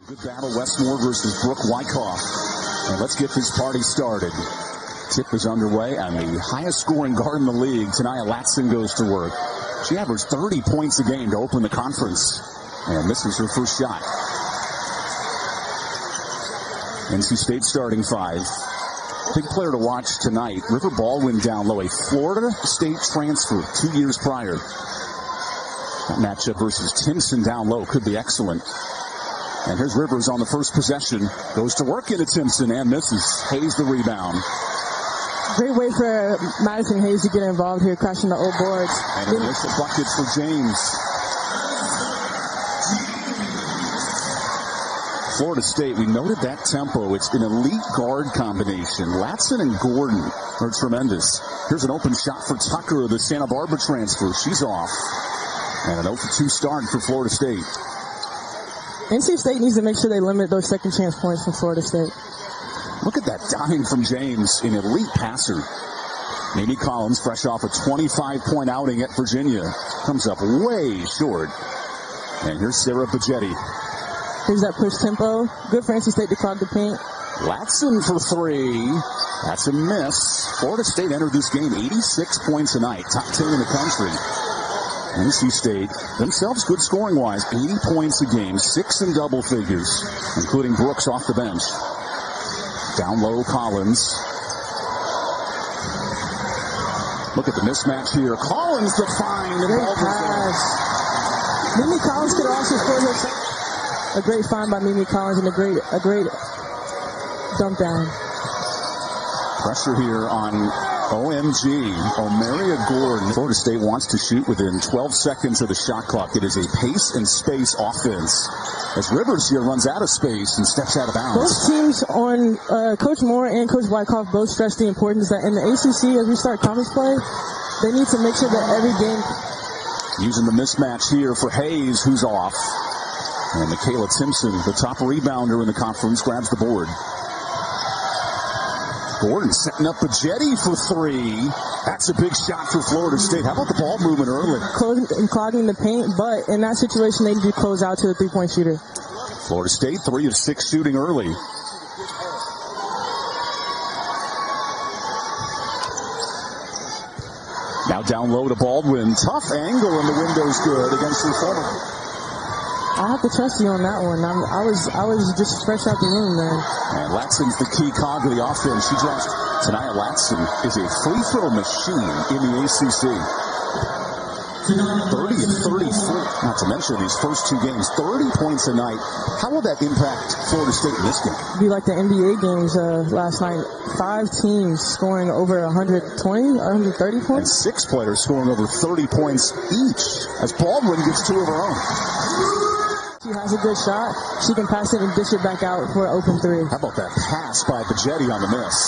Good battle, Westmore versus Brooke Wyckoff. And let's get this party started. Tip is underway, and the highest scoring guard in the league, Saniya Rivers, goes to work. She averaged 30 points a game to open the conference. And this is her first shot. NC State starting five. Big player to watch tonight. River Baldwin down low, a Florida State transfer 2 years prior. That matchup versus Timpson down low could be excellent. And here's Rivers on the first possession. Goes to work into Timpson and misses. Hayes the rebound. Great way for Madison Hayes to get involved here, crashing the old boards. And an initial bucket for James. Florida State, we noted that tempo. It's an elite guard combination. Latson and Gordon are tremendous. Here's an open shot for Tucker, the Santa Barbara transfer. She's off. And an 0-for-2 start for Florida State. NC State needs to make sure they limit those second chance points from Florida State. Look at that dime from James, an elite passer. Mimi Collins, fresh off a 25-point outing at Virginia, comes up way short. And here's Sarah Bajetti. Here's that push tempo. Good for NC State to clog the paint. Latson for three. That's a miss. Florida State entered this game 86 points a night, top 10 in the country. NC State, themselves good scoring-wise, 80 points a game, 6 in double figures, including Brooks off the bench. Down low, Collins. Look at the mismatch here. Collins the find. Great pass. Mimi Collins could also score her. A great find by Mimi Collins and a great dump down. Pressure here on OMG, Omaria Gordon. Florida State wants to shoot within 12 seconds of the shot clock. It is a pace and space offense. As Rivers here runs out of space and steps out of bounds. Both teams on Coach Moore and Coach Wyckoff both stress the importance that in the ACC, as we start conference play, they need to make sure that every game. Using the mismatch here for Hayes, who's off. And Michaela Timpson, the top rebounder in the conference, grabs the board. Gordon setting up Bajetti for three. That's a big shot for Florida State. How about the ball movement early? Clogging the paint, but in that situation, they need to close out to the three-point shooter. Florida State, 3 of 6 shooting early. Now down low to Baldwin. Tough angle, and the window's good against the former. I have to trust you on that one. I was just fresh out the room, man. And Latson's the key cog of the offense. She drops. Saniya Latson is a free throw machine in the ACC. 30 and 34. Not to mention these first two games, 30 points a night. How will that impact Florida State in this game? Be like the NBA games last night. 5 teams scoring over 120, 130 points. And 6 players scoring over 30 points each. As Baldwin gets 2 of her own. She has a good shot. She can pass it and dish it back out for an open 3. How about that pass by Bajetti on the miss?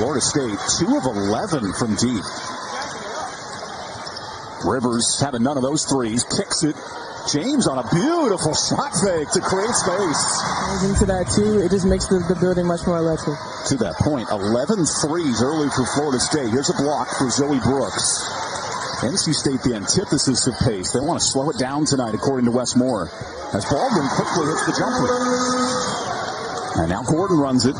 Florida State, 2 of 11 from deep. Rivers having none of those threes. Kicks it. James on a beautiful shot fake to create space. Into that, too. It just makes the building much more electric. To that point, 11 threes early for Florida State. Here's a block for Zoe Brooks. NC State, the antithesis of pace. They want to slow it down tonight, according to Wes Moore. As Baldwin quickly hits the jumper. And now Gordon runs it.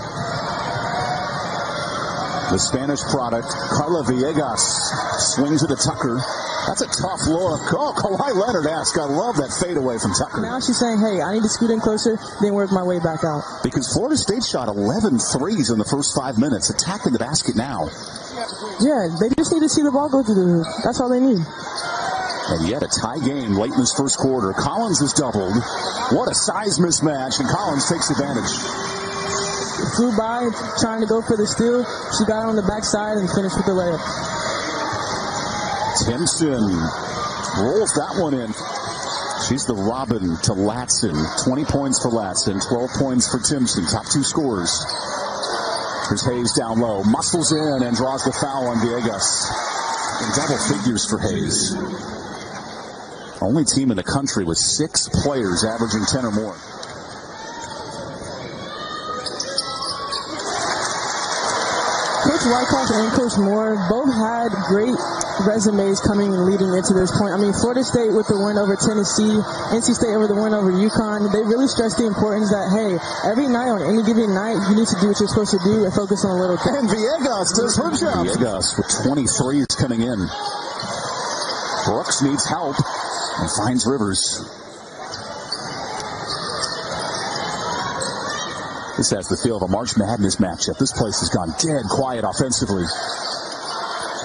The Spanish product, Carla Villegas, swings it to Tucker. That's a tough look. Oh, Kawhi Leonard asked. I love that fadeaway from Tucker. Now she's saying, hey, I need to scoot in closer, then work my way back out. Because Florida State shot 11 threes in the first 5 minutes. Attacking the basket now. Yeah, they just need to see the ball go through the hoop. That's all they need. And yet a tie game late in this first quarter. Collins is doubled. What a size mismatch, and Collins takes advantage. Flew by, trying to go for the steal. She got on the backside and finished with the layup. Timpson rolls that one in. She's the Robin to Latson. 20 points for Latson, 12 points for Timpson. Top 2 scorers. Here's Hayes down low. Muscles in and draws the foul on Villegas. In double figures for Hayes. Only team in the country with 6 players averaging 10 or more. Coach Wyckoff and Coach Moore both had great resumes coming and leading into this point. I mean, Florida State with the win over Tennessee, NC State over the win over UConn, they really stress the importance that, hey, every night on any given night, you need to do what you're supposed to do and focus on a little thing. And Villegas does her job. Villegas with 23s coming in. Brooks needs help and finds Rivers. This has the feel of a March Madness matchup. This place has gone dead quiet offensively.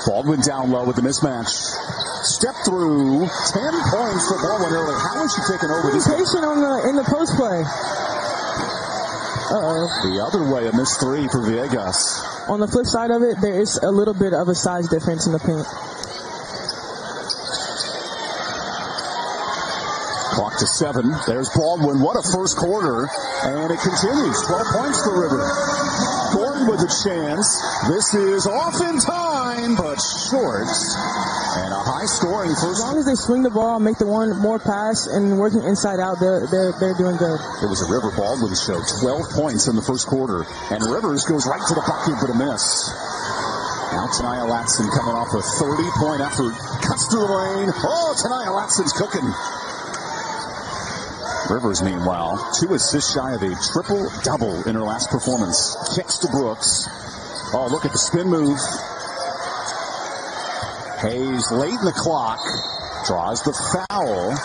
Baldwin down low with the mismatch. Step through. 10 points for Baldwin early. How is she taking over this? Patient in the post play. The other way, a missed three for Villegas. On the flip side of it, there is a little bit of a size difference in the paint. Clock to 7. There's Baldwin. What a first quarter. And it continues. 12 points for River. Gordon with a chance. This is off in time, but short. And a high-scoring first. As long as they swing the ball, make the one more pass, and working inside out, they're doing good. It was a River Baldwin show. 12 points in the first quarter. And Rivers goes right to the bucket, but a miss. Now Saniya Latson coming off a 30-point effort. Cuts through the lane. Oh, Saniya Latson's cooking. Rivers, meanwhile, 2 assists shy of a triple-double in her last performance. Kicks to Brooks. Oh, look at the spin move. Hayes late in the clock. Draws the foul.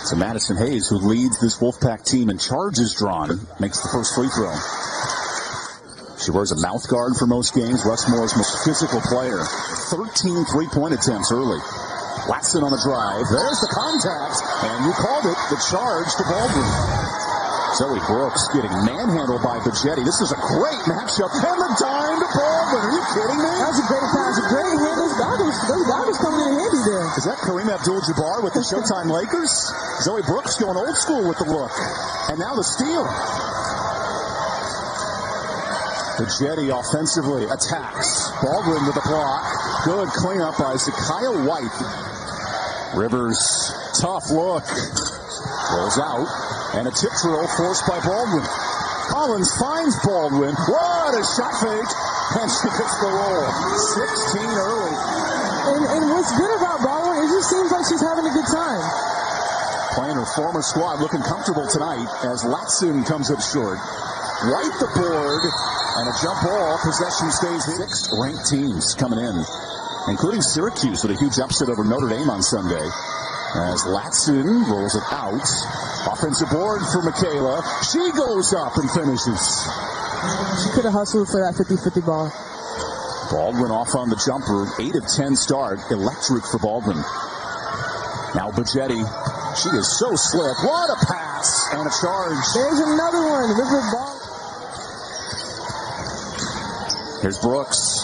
So Madison Hayes, who leads this Wolfpack team in charges drawn, makes the first free throw. She wears a mouth guard for most games. Rushmore's most physical player. 13 three-point attempts early. Latson on the drive. There's the contact. And you called it the charge to Baldwin. Zoe Brooks getting manhandled by Bajetti. This is a great matchup. And the dime to Baldwin. Are you kidding me? That's a great pass. A great hand. Those goggles coming in handy there. Is that Kareem Abdul-Jabbar with the Showtime Lakers? Zoe Brooks going old school with the look. And now the steal. Bajetti offensively attacks. Baldwin with the block. Good cleanup by Zakiya White. Rivers, tough look. Rolls out. And a tip drill forced by Baldwin. Collins finds Baldwin. What a shot fake. And she gets the roll. 16 early. And what's good about Baldwin is it seems like she's having a good time. Playing her former squad, looking comfortable tonight as Latson comes up short. White the board. And a jump ball. Possession stays in. 6 ranked teams coming in, including Syracuse with a huge upset over Notre Dame on Sunday. As Latson rolls it out. Offensive board for Michaela. She goes up and finishes. She could have hustled for that 50-50 ball. Baldwin off on the jumper. 8 of 10 start. Electric for Baldwin. Now Bajetti. She is so slick. What a pass and a charge. There's another one. River Baldwin. Here's Brooks.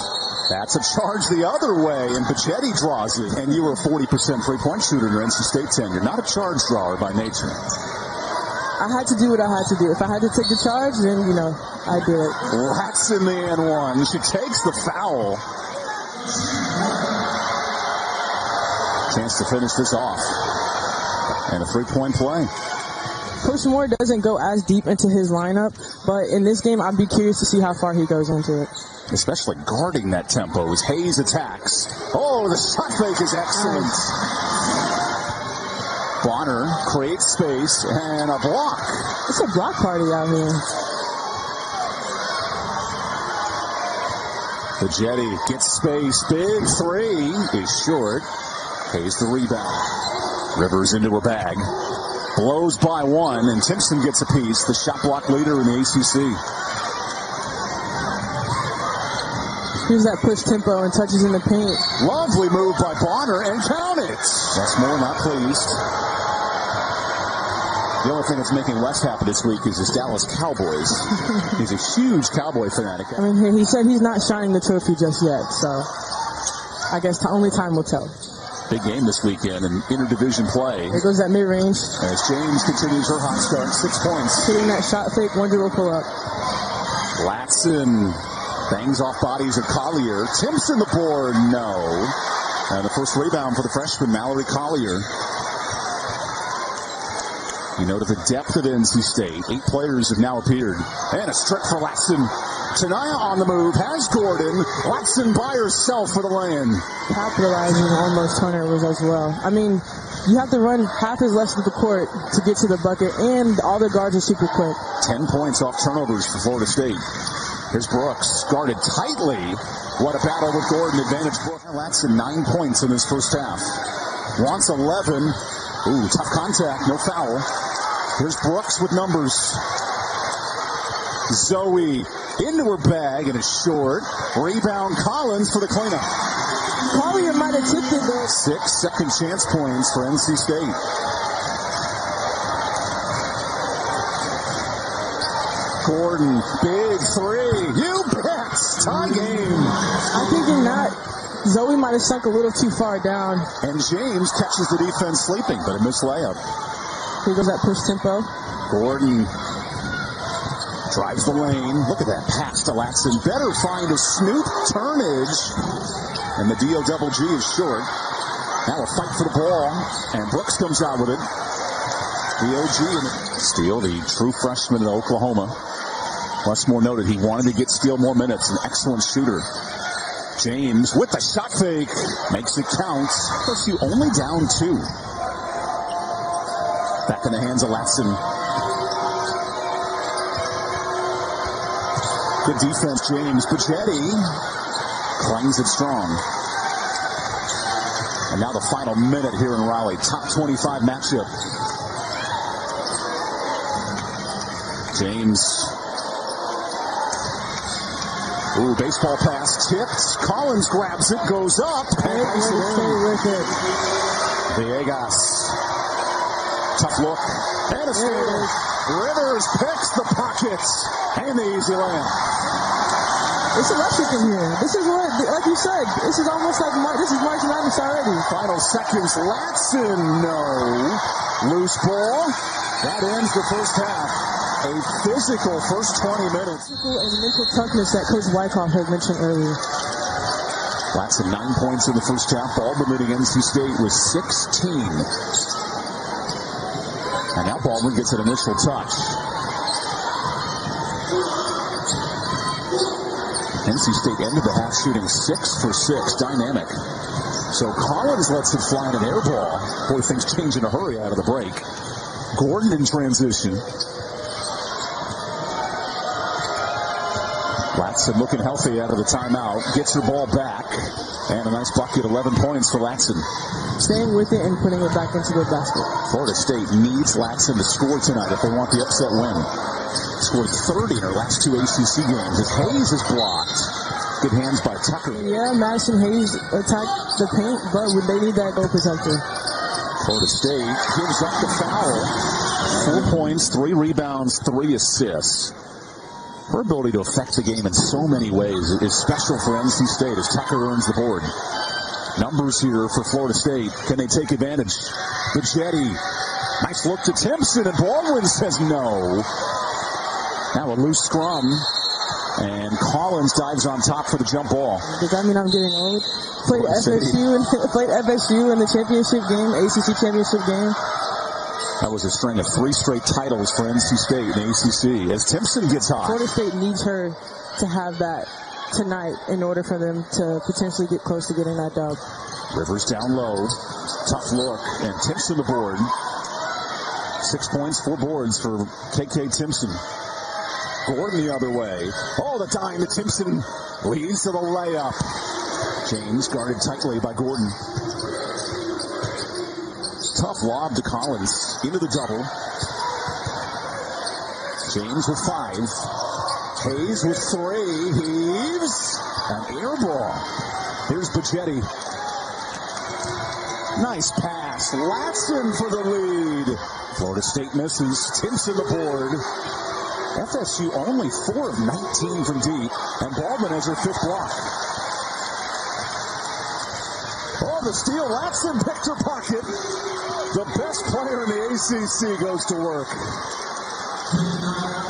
That's a charge the other way, and Bajetti draws it. And you were a 40% three-point shooter in your NC State tenure. Not a charge drawer by nature. I had to do what I had to do. If I had to take the charge, then, I did it. Latson the and one. She takes the foul. Chance to finish this off. And a three-point play. Coach Moore doesn't go as deep into his lineup, but in this game, I'd be curious to see how far he goes into it. Especially guarding that tempo as Hayes attacks. Oh, the shot fake is excellent. Bonner creates space and a block. It's a block party out here. Bajetti gets space. Big three is short. Hayes the rebound. Rivers into her bag. Blows by one, and Timpson gets a piece. The shot block leader in the ACC. Here's that push tempo and touches in the paint. Lovely move by Bonner, and count it. Wes Moore not pleased. The only thing that's making Wes happy this week is his Dallas Cowboys. He's a huge Cowboy fanatic. I mean, he said he's not shining the trophy just yet, so I guess only time will tell. Big game this weekend in interdivision play. There goes that mid-range. As James continues her hot start, 6 points. Hitting that shot fake, one dribble pull up. Latson bangs off bodies of Collier. Timpson the board, no. And the first rebound for the freshman, Mallory Collier. You know, to the depth of NC State, 8 players have now appeared. And a strip for Latson. Saniya on the move, has Gordon. Latson by herself for the lane. Capitalizing on those turnovers as well. I mean, you have to run half as less of the court to get to the bucket, and all the guards are super quick. 10 points off turnovers for Florida State. Here's Brooks, guarded tightly. What a battle with Gordon. Advantage Brooks. Latson 9 points in this first half. Wants 11. Ooh, tough contact, no foul. Here's Brooks with numbers. Zoe into her bag and it's short. Rebound Collins for the cleanup. Collier might have tipped it though. 6 second chance points for NC State. Gordon, big 3. You bet. Tie game. I think in that, Zoe might have sunk a little too far down. And James catches the defense sleeping, but a missed layup. Here goes that push tempo. Gordon drives the lane. Look at that pass to Latson. Better find a snoop turnage. And the D-O-double-G is short. Now a fight for the ball. And Brooks comes out with it. D-O-G and Steele, the true freshman in Oklahoma. Westmore noted he wanted to get Steele more minutes. An excellent shooter. James with the shot fake. Makes it count. First, you only down 2. Back in the hands of Latson. Good defense, James. Pachetti clangs it strong. And now the final minute here in Raleigh. Top 25 matchup. James. Ooh, baseball pass tipped. Collins grabs it, goes up. And with it. Villegas. Tough look. And a steal. Rivers picks the pockets. And the easy layup. It's electric in here. This is what, like you said, this is almost like this is March Madness already. Final seconds. Latson, no. Loose ball. That ends the first half. A physical first 20 minutes. Physical and mental toughness that Coach Wyckoff had mentioned earlier. Latson 9 points in the first half. Baldwin leading NC State with 16. And now Baldwin gets an initial touch. NC State ended the half shooting 6 for 6. Dynamic. So Collins lets it fly in an air ball. Boy, things change in a hurry out of the break. Gordon in transition. Latson looking healthy out of the timeout. Gets her ball back. And a nice bucket, 11 points for Latson. Staying with it and putting it back into the basket. Florida State needs Latson to score tonight if they want the upset win. Scored 30 in her last 2 ACC games. As Hayes is blocked. Good hands by Tucker. Yeah, Madison Hayes attacked the paint, but they need that goal protector. Florida State gives up the foul. 4 points, 3 rebounds, 3 assists. Her ability to affect the game in so many ways is special for NC State as Tucker earns the board. Numbers here for Florida State. Can they take advantage? Pachetti. Nice look to Timpson, and Baldwin says no. Now a loose scrum. And Collins dives on top for the jump ball. Does that mean I'm getting old? Played FSU in the championship game, ACC championship game. That was a string of 3 straight titles for NC State in the ACC. As Timpson gets hot. Florida State needs her to have that tonight in order for them to potentially get close to getting that dub. Rivers down low. Tough look. And Timpson the board. 6 points, 4 boards for KK Timpson. Gordon the other way. Oh, the dime to Timpson leads to the layup. James guarded tightly by Gordon. Tough lob to Collins. Into the double. James with 5. Hayes with 3. Heaves. An air ball. Here's Pachetti. Nice pass. Latson for the lead. Florida State misses. Timpson the board. FSU only 4 of 19 from deep. And Baldwin has her 5th block. Oh, the steal. Latson picked her pocket. The best player in the ACC goes to work.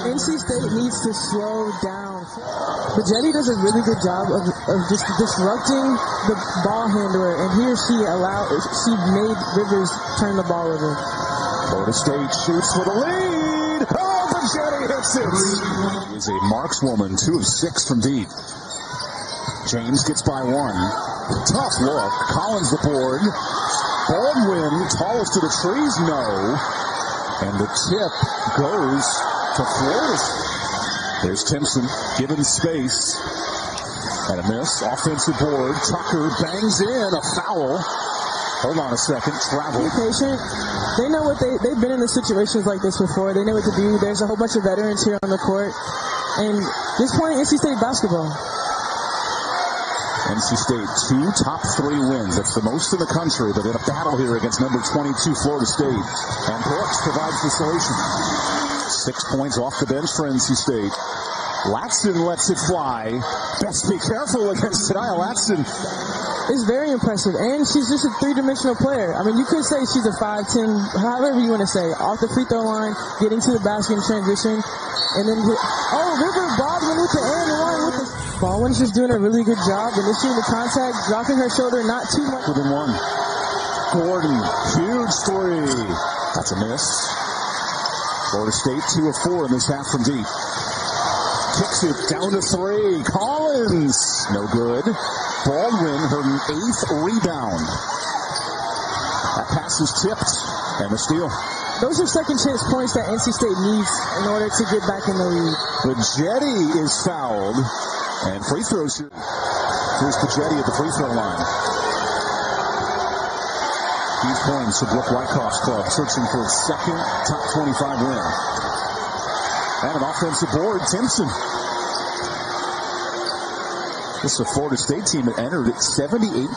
NC State needs to slow down. Pachetti does a really good job of just disrupting the ball handler, and he or she made Rivers turn the ball over. Florida State shoots for the lead. Oh, Pachetti hits it. She is a markswoman, 2 of 6 from deep. James gets by one. Tough look. Collins the board. Baldwin, tallest to the trees, no. And the tip goes to Florida. There's Timpson, given space. And a miss. Offensive board. Tucker bangs in. A foul. Hold on a second. Travel. Be patient. They know what they've been in situations like this before. They know what to do. There's a whole bunch of veterans here on the court. And this point, NC State basketball. NC State, 2 top 3 wins. That's the most in the country, but in a battle here against number 22 Florida State. And Brooks provides the solution. 6 points off the bench for NC State. Latson lets it fly. Best be careful against Saniya Latson. It's very impressive, and she's just a 3-dimensional player. I mean, you could say she's a 5'10", however you want to say. Off the free throw line, getting to the basket in transition, and then River Baldwin with the and one with the Baldwin's just doing a really good job initiating the contact, dropping her shoulder, not too much. Within one. Gordon, huge three. That's a miss. Florida State 2 of 4 in this half from deep. Kicks it down to 3. Collins, no good. Baldwin, her 8th rebound. That pass is tipped, and the steal. Those are second chance points that NC State needs in order to get back in the lead. Pachetti is fouled, and free throws here. Here's Pachetti at the free throw line. Huge points for Brooke Wyckoff's club, searching for its second top 25 win. And an offensive board, Timpson. This is a Florida State team that entered at 78%.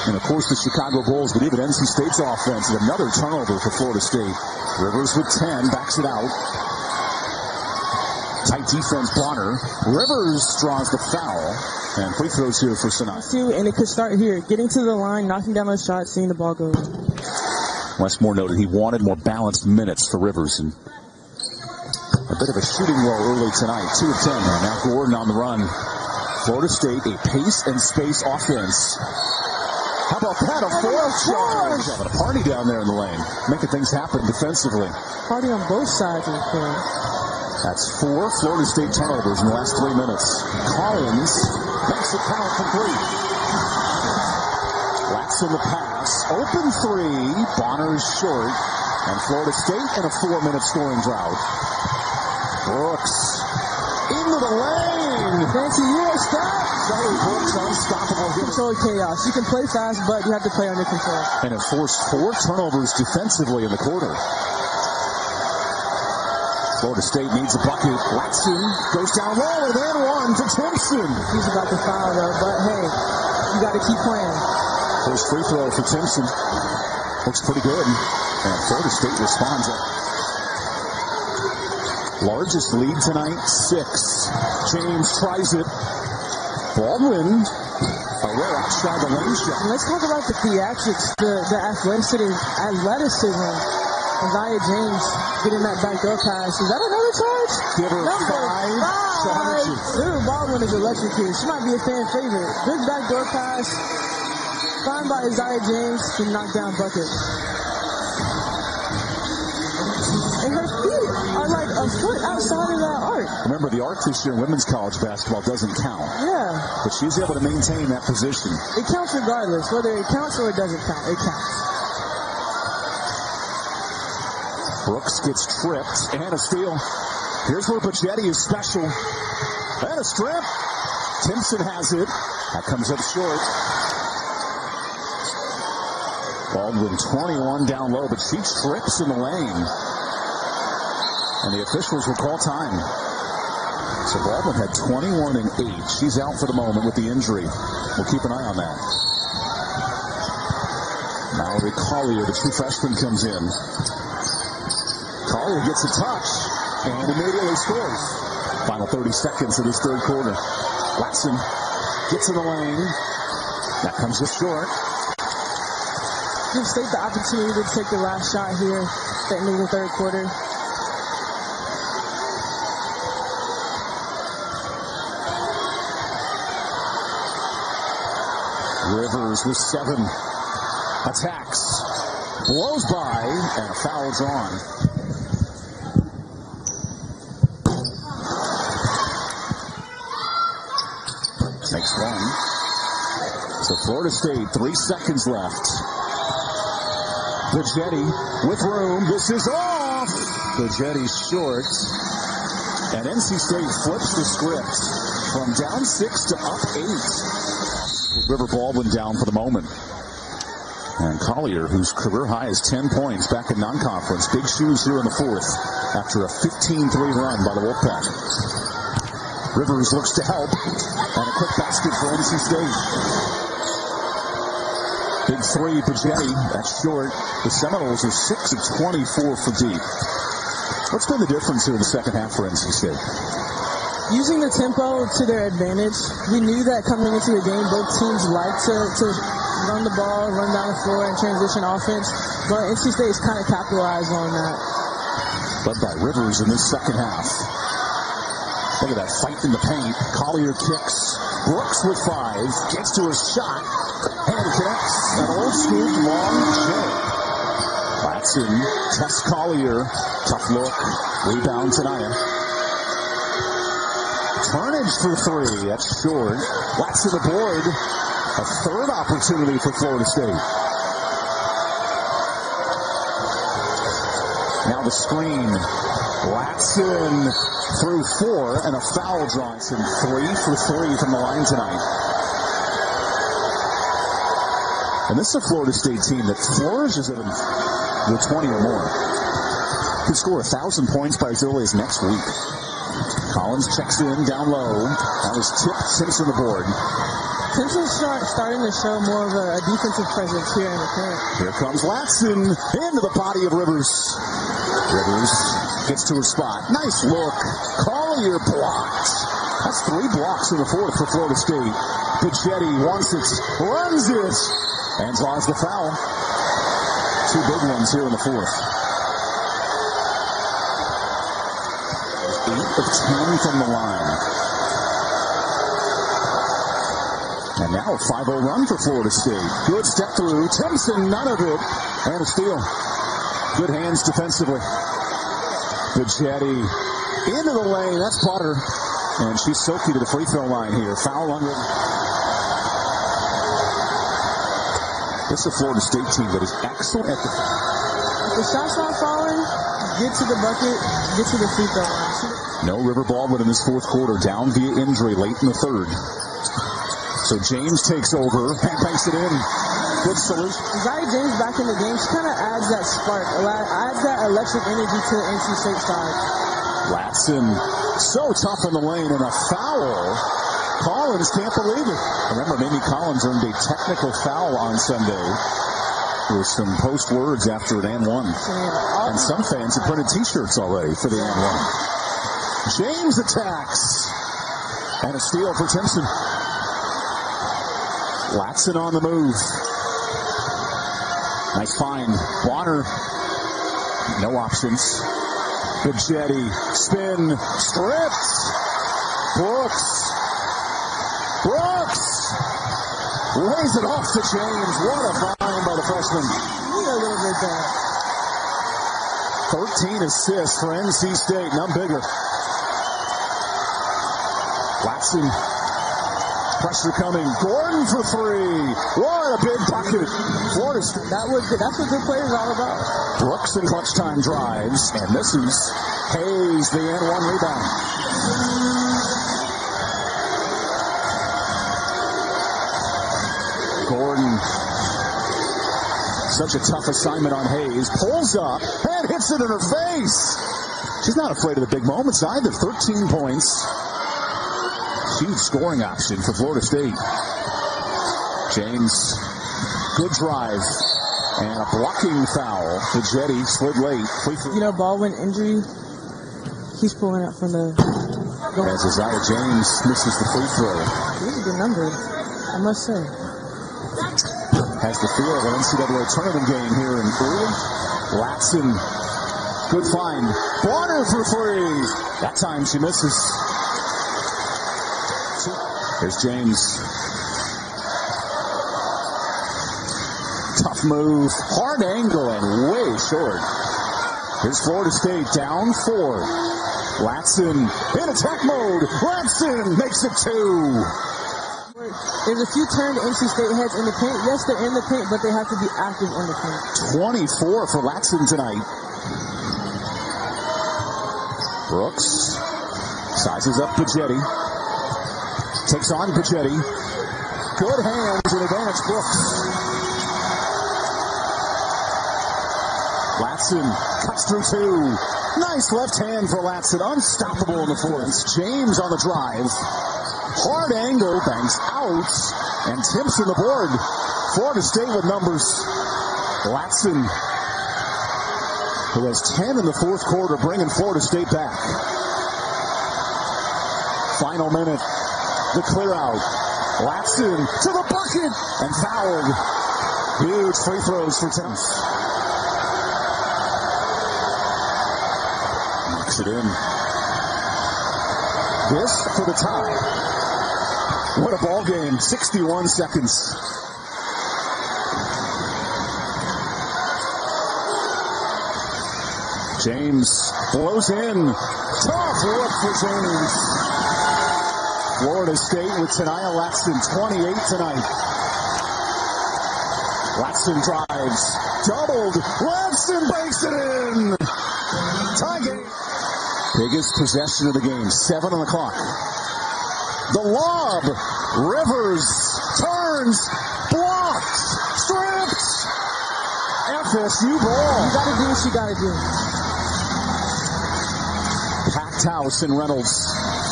And, of course, the Chicago Bulls, but even NC State's offense, and another turnover for Florida State. Rivers with 10, backs it out. Tight defense, Bonner. Rivers draws the foul. And free throws here for Saniya. And it could start here. Getting to the line, knocking down those shots, seeing the ball go. Westmore noted he wanted more balanced minutes for Rivers. And a bit of a shooting lull early tonight. 2 of 10. Now Gordon on the run. Florida State, a pace and space offense. How about that? A fourth charge. Having a party down there in the lane. Making things happen defensively. Party on both sides of the court. That's 4 Florida State turnovers in the last 3 minutes. Collins makes it count from 3. Latson the pass. Open 3. Bonner is short. And Florida State in a 4-minute scoring drought. Brooks into the lane. Fancy, stop. Zoe Brooks unstoppable. Control chaos. You can play fast, but you have to play under control. And it forced 4 turnovers defensively in the quarter. Florida State needs a bucket. Latson goes down low and then one to Timpson. He's about to foul though, but hey, you got to keep playing. First free throw for Timpson. Looks pretty good. And Florida State responds. Largest lead tonight, 6. James tries it. Baldwin away outside the lane shot. Let's talk about the theatrics, the athleticism. Aziaha James getting that backdoor pass. Is that another charge? Give her Number 5. River Baldwin is electric here. She might be a fan favorite. Good backdoor pass. Found by Aziaha James to knock down bucket. And her feet are like a foot outside of that arc. Remember, the arc this year in women's college basketball doesn't count. Yeah. But she's able to maintain that position. It counts regardless. Whether it counts or it doesn't count, it counts. Brooks gets tripped and a steal. Here's where Pachetti is special. And a strip. Timpson has it. That comes up short. Baldwin 21 down low, but she trips in the lane. And the officials will call time. So Baldwin had 21 and 8. She's out for the moment with the injury. We'll keep an eye on that. Mallory Collier, the true freshman, comes in. Collier gets a touch and immediately scores. Final 30 seconds of this third quarter. Latson gets in the lane. That comes just short. Give State the opportunity to take the last shot here, ending the third quarter. Rivers with 7 attacks. blows by, and a foul drawn. Makes one. So Florida State, 3 seconds left. Bigetti with room. This is off. Bigetti short. And NC State flips the script from down 6 to up 8. River Baldwin down for the moment. And Collier, whose career high is 10 points back in non-conference. Big shoes here in the fourth after a 15-3 run by the Wolfpack. Rivers looks to help. And a quick basket for NC State. Big three, Bigetti. That's short. The Seminoles are 6 of 24 for deep. What's been the difference here in the second half for NC State? Using the tempo to their advantage. We knew that coming into the game, both teams like to run the ball, run down the floor, and transition offense. But NC State has kind of capitalized on that. Led by Rivers in this second half. Look at that fight in the paint. Collier kicks. Brooks with 5. Gets to his shot. And connects. An old school long J. Latson tests Collier. Tough look. Rebound Saniya. Turnage for 3. That's short. Latson aboard. A third opportunity for Florida State. Now the screen. Latson through 4 and a foul drawn. 3 for 3 from the line tonight. And this is a Florida State team that flourishes at the 20 or more. Could score 1,000 points by as early as next week. Collins checks in down low. That was tipped. Simpson aboard. Simpson's starting to show more of a defensive presence here in the paint. Here comes Latson into the body of Rivers. Rivers gets to her spot. Nice look. Collier blocked. That's 3 blocks in the fourth for Florida State. Bigetti wants it, runs it, and draws the foul. 2 big ones here in the fourth. 8 of 10 from the line. And now a 5-0 run for Florida State. Good step through. Timpson, none of it. And a steal. Good hands defensively. Bigetti into the lane. That's Potter. And she's Silky to the free throw line here. Foul on River. This is a Florida State team that is excellent at the shot's not falling. Get to the bucket. Get to the free throw line. No River Baldwin in this fourth quarter. Down via injury late in the third. So James takes over and banks it in. Good solution. Aziaha James back in the game. She kind of adds that spark, adds that electric energy to the NC State side. Latson so tough in the lane and a foul. Collins can't believe it. Remember, Mimi Collins earned a technical foul on Sunday. There were some post words after an and one. And some fans have printed t-shirts already for the and one. James attacks. And a steal for Timpson. Latson on the move. Nice find. Bonner. No options. Bigetti. Spin. Stripped. Brooks. Lays it off to James. What a find by the freshman. Need a little bit there. 13 assists for NC State. None bigger. Latson. Pressure coming. Gordon for 3. What a big bucket. Florida State. That's what good players are all about. Brooks in clutch time drives and misses. Hayes, the and one rebound. Gordon. Such a tough assignment on Hayes. Pulls up and hits it in her face. She's not afraid of the big moments either. 13 points. Huge scoring option for Florida State. James, good drive. And a blocking foul. Bigetti slid late. You know, Baldwin injury, he's pulling out from the... As Aziaha James misses the free throw. He's a good number, I must say. Has the feel of an NCAA tournament game here in early. Latson, good find. Bonner for 3. That time she misses. Here's James. Tough Nice move. Hard angle and way short. Here's Florida State down 4. Latson in attack mode. Latson makes it 2. There's a few turned NC State heads in the paint. Yes, they're in the paint, but they have to be active in the paint. 24 for Latson tonight. Brooks sizes up Pagetti. Takes on Pagetti. Good hands and advantage Brooks. Latson cuts through 2. Nice left hand for Latson. Unstoppable in the fourth. James on the drive. Hard angle, bangs out, and Timpson the board. Florida State with numbers. Latson, who has 10 in the fourth quarter, bringing Florida State back. Final minute, the clear out. Latson to the bucket, and fouled. Huge free throws for Timpson. Knocks it in. This for the tie. What a ball game. 61 seconds. James blows in. Tough look for James. Florida State with Saniya Latson, 28 tonight. Latson drives. Doubled. Latson banks it in. Tie game. Biggest possession of the game. 7 on the clock. The lob. Rivers turns. Blocked. Stripped. FSU ball. You gotta do what you gotta do. Packed house in Reynolds.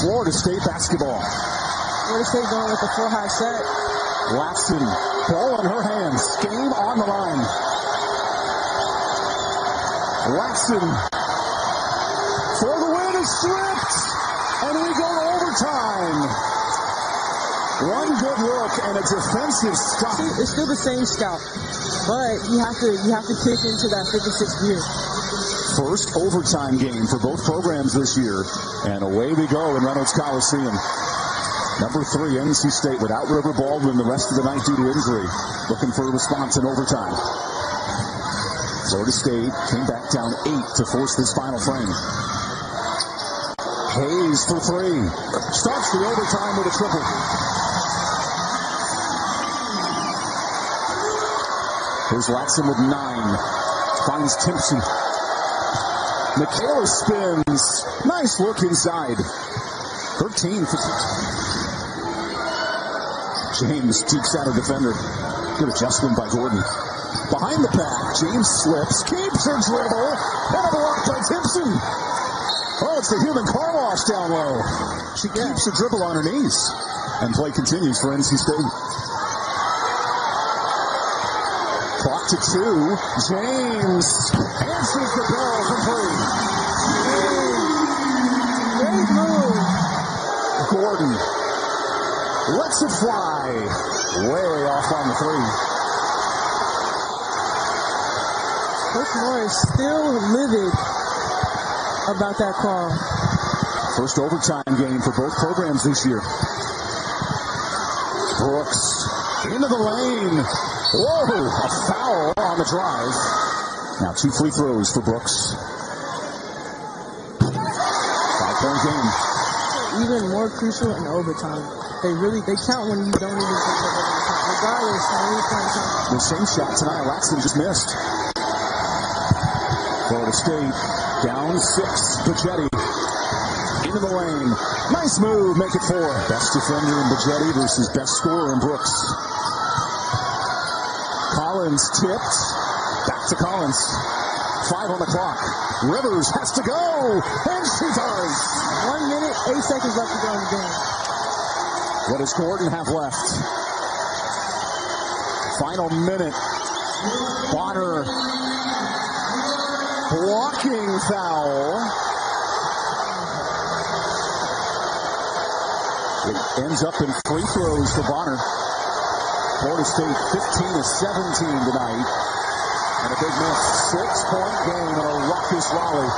Florida State basketball. Florida State going with the full high set. Latson, ball in her hands. Game on the line. Latson for the win is stripped. And we go to overtime. One good look and a defensive stop. It's still the same scout, but you have to kick into that 56th year. First overtime game for both programs this year, and away we go in Reynolds Coliseum. Number 3, NC State without River Baldwin the rest of the night due to injury, looking for a response in overtime. Florida State came back down 8 to force this final frame. Hayes for 3. Starts the overtime with a triple. Here's Latson with 9. Finds Timpson. Michaela spins. Nice look inside. 13 for James dekes out a defender. Good adjustment by Gordon. Behind the back, James slips, keeps her dribble, and a block by Timpson. Oh, it's the human car wash down low. She keeps the dribble on her knees. And play continues for NC State. Clock to 2. James answers the bell from 3. Great move. Gordon lets it fly. Way off on the 3. Coach Moore is still livid about that call. First overtime game for both programs this year. Brooks into the lane. Whoa, a foul on the drive. Now 2 free throws for Brooks. 5-point game. Even more crucial in overtime. They count when you don't even take the overtime. Regardless, how many points on The same shot tonight, Latson just missed. Florida State down 6. Pagetti into the lane. Nice move, make it 4. Best defender in Pagetti versus best scorer in Brooks. Collins tipped. Back to Collins. 5 on the clock. Rivers has to go. And she does. 1 minute, 8 seconds left to go in the game. What does Gordon have left? Final minute. Bonner. Blocking foul. It ends up in free throws for Bonner. Florida State 15-17 tonight. And a big miss. 6-point game in a raucous Raleigh.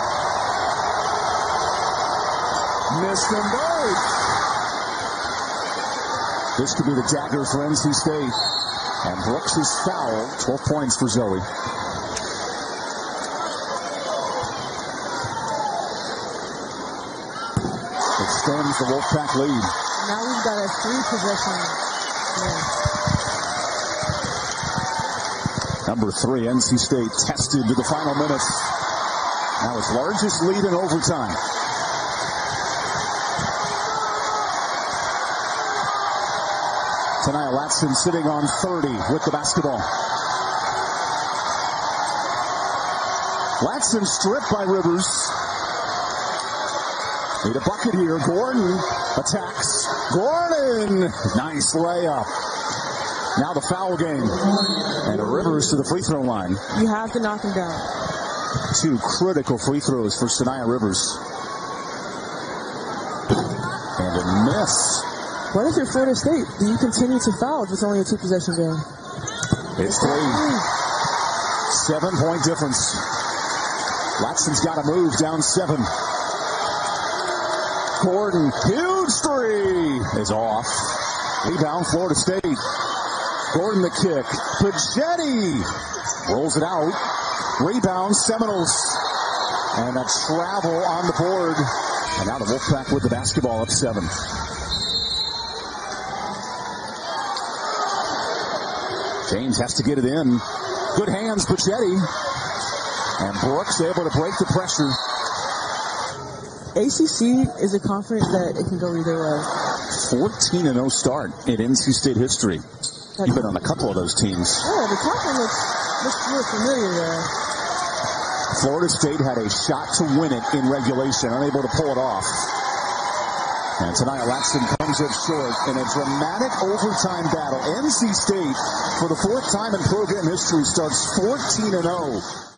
Missed them both. This could be the dagger for NC State. And Brooks is fouled. 12 points for Zoe. Extends the Wolfpack lead. Now we've got a 3-possession game. Number 3, NC State tested to the final minutes. Now its largest lead in overtime. Saniya Latson sitting on 30 with the basketball. Latson stripped by Rivers. Need a bucket here. Gordon attacks. Gordon! Nice layup. Now the foul game. And Rivers to the free throw line. You have to knock him down. 2 critical free throws for Saniya Rivers. And a miss. What if you're Florida State? Do you continue to foul if it's only a 2-possession game? It's 3. 7-point difference. Latson's got to move down 7. Gordon, huge 3 is off. Rebound, Florida State. Gordon the kick. Pagetti rolls it out. Rebound, Seminoles. And a travel on the board. And now the Wolfpack with the basketball up 7. James has to get it in. Good hands, Pagetti. And Brooks able to break the pressure. ACC is a conference that it can go either way. 14-0 start in NC State history. You've been on a couple of those teams. Oh, the conference looks real familiar there. Florida State had a shot to win it in regulation, unable to pull it off. And Saniya Latson comes up short in a dramatic overtime battle. NC State, for the 4th time in program history, starts 14-0.